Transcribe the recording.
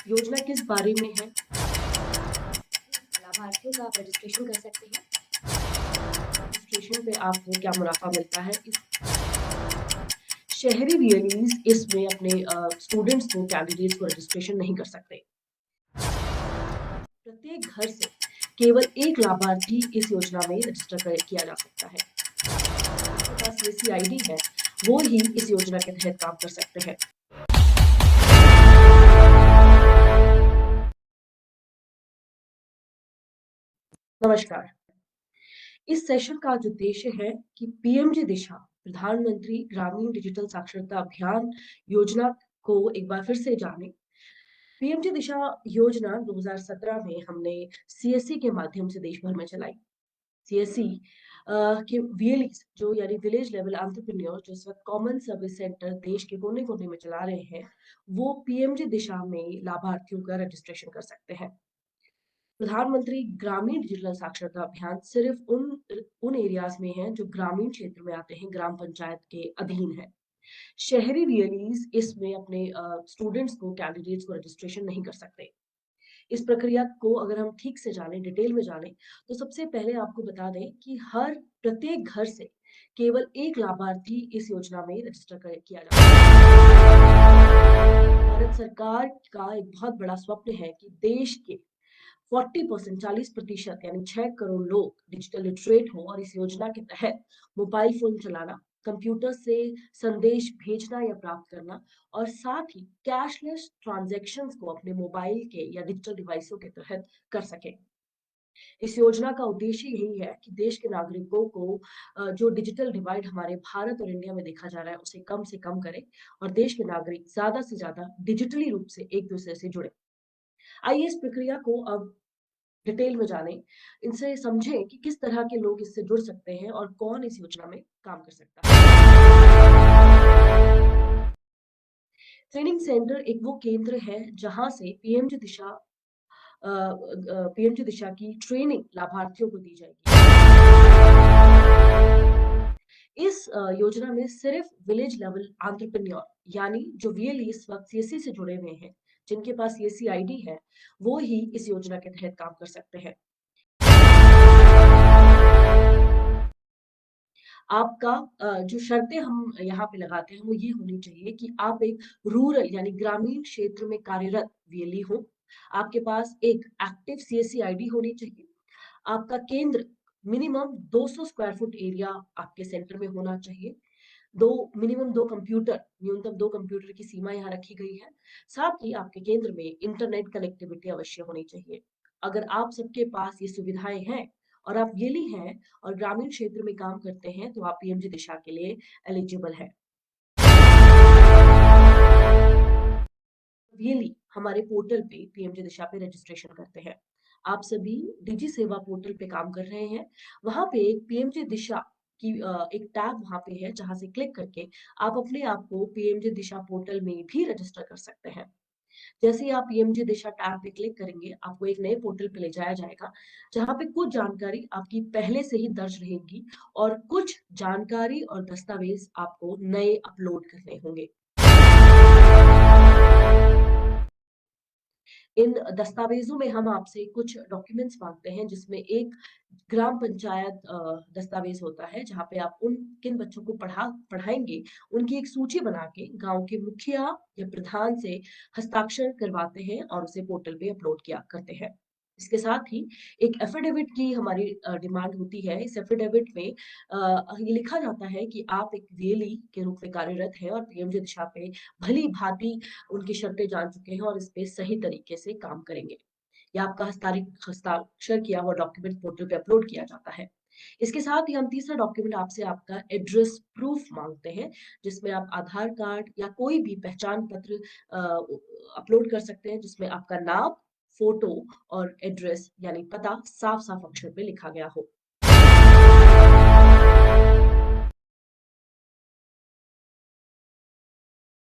योजना किस बारे में है? लाभार्थियों का आप रजिस्ट्रेशन कर सकते हैं। रजिस्ट्रेशन पे आपको क्या मुनाफा मिलता है? शहरी वीएलईज इसमें अपने स्टूडेंट्स को, कैंडिडेट्स को रजिस्ट्रेशन नहीं कर सकते। प्रत्येक घर से केवल एक लाभार्थी इस योजना में रजिस्टर किया जा सकता है। जिसके पास सीएससी आईडी है, वो ही इस योजना के तहत काम कर सकते हैं। नमस्कार। इस सेशन का जो उद्देश्य है कि पीएमजी दिशा, प्रधानमंत्री ग्रामीण डिजिटल साक्षरता अभियान योजना को एक बार फिर से जाने। पीएमजी दिशा योजना 2017 में हमने सीएससी के माध्यम से देश भर में चलाई। सीएससी के वीएलईज जो यानी विलेज लेवल एंटरप्रेन्योर जो इस वक्त कॉमन सर्विस सेंटर देश के कोने-कोने में चला रहे हैं, वो पीएमजी दिशा में लाभार्थियों का रजिस्ट्रेशन कर सकते हैं। प्रधानमंत्री ग्रामीण डिजिटल साक्षरता अभियान सिर्फ उन एरियाज में है जो ग्रामीण क्षेत्र में आते हैं, ग्राम पंचायत के अधीन है। शहरी वीएलईज इसमें अपने स्टूडेंट्स को, कैंडिडेट्स को रजिस्ट्रेशन नहीं कर सकते। इस प्रक्रिया को अगर हम ठीक से जानें, डिटेल में जानें, तो सबसे पहले आपको बता दें कि प्रत्येक घर से केवल एक लाभार्थी इस योजना में किया जाता है। भारत सरकार का एक बहुत बड़ा स्वप्न है कि देश के 40% यानी 6 करोड़ लोग डिजिटल लिटरेट हो और इस योजना के तहत मोबाइल फोन चलाना, कंप्यूटर से संदेश भेजना या प्राप्त करना और साथ ही कैशलेस ट्रांजैक्शंस को अपने मोबाइल के या डिजिटल डिवाइसों के तहत कर सके। इस योजना का उद्देश्य यही है कि देश के नागरिकों को जो डिजिटल डिवाइड हमारे भारत और इंडिया में देखा जा रहा है उसे कम से कम करें और देश के नागरिक ज्यादा से ज्यादा डिजिटली रूप से एक दूसरे से जुड़े। आइए इस प्रक्रिया को अब डिटेल में जानें, इनसे समझें कि किस तरह के लोग इससे जुड़ सकते हैं और कौन इस योजना में काम कर सकता है। ट्रेनिंग सेंटर एक वो केंद्र है जहां से पीएमजी दिशा की ट्रेनिंग लाभार्थियों को दी जाएगी। इस योजना में सिर्फ विलेज लेवल एंटरप्रेन्योर यानी जो वीएलई इस वक्त सीएससी से जुड़े हुए हैं, जिनके पास सीएससी आईडी है, वो ही इस योजना के तहत काम कर सकते हैं। आपका जो शर्तें हम यहाँ पे लगाते हैं वो ये होनी चाहिए कि आप एक रूरल यानी ग्रामीण क्षेत्र में कार्यरत वीएलई हो। आपके पास एक एक्टिव सीएससी आईडी होनी चाहिए। आपका केंद्र मिनिमम 200 स्क्वायर फुट एरिया आपके सेंटर में होना चाहिए। मिनिमम 2 कंप्यूटर, न्यूनतम 2 कंप्यूटर की सीमा यहाँ रखी गई है। साथ ही आपके केंद्र में इंटरनेट कनेक्टिविटी अवश्य होनी चाहिए। अगर आप सबके पास ये सुविधाएं हैं और आप वीएलई हैं और ग्रामीण क्षेत्र में काम करते हैं, तो आप पीएमजी दिशा के लिए एलिजिबल है। वीएलई हमारे पोर्टल पे पीएमजी दिशा पे रजिस्ट्रेशन करते हैं। आप सभी डिजी सेवा पोर्टल पे काम कर रहे हैं। वहां पे एक पीएमजी दिशा की एक टैब वहां पे है जहां से क्लिक करके आप अपने आप को पीएमजी दिशा पोर्टल में भी रजिस्टर कर सकते हैं। जैसे ही आप पीएमजी दिशा टैब पे क्लिक करेंगे, आपको एक नए पोर्टल पे ले जाया जाएगा, जहां पे कुछ जानकारी आपकी पहले से ही दर्ज रहेगी और कुछ जानकारी और दस्तावेज आपको नए अपलोड करने होंगे। इन दस्तावेजों में हम आपसे कुछ डॉक्यूमेंट्स मांगते हैं, जिसमें एक ग्राम पंचायत दस्तावेज होता है जहाँ पे आप उन किन बच्चों को पढ़ाएंगे उनकी एक सूची बना के गांव के मुखिया या प्रधान से हस्ताक्षर करवाते हैं और उसे पोर्टल पे अपलोड किया करते हैं। इसके साथ ही एक एफिडेविट की हमारी डिमांड होती है। इस एफिडेविट में ये लिखा जाता है कि आप एक वीएलई के रूप में कार्यरत हैं और पीएमजी दिशा पे भली भांति उनकी शर्तें जान चुके हैं और इस पे सही तरीके से काम करेंगे। या आपका हस्ताक्षर किया हुआ डॉक्यूमेंट पोर्टल पे अपलोड किया जाता है। इसके साथ ही हम तीसरा डॉक्यूमेंट आपसे आपका एड्रेस प्रूफ मांगते हैं, जिसमें आप आधार कार्ड या कोई भी पहचान पत्र अपलोड कर सकते हैं, जिसमें आपका नाम, फोटो और एड्रेस यानी पता साफ साफ अक्षर पे लिखा गया हो।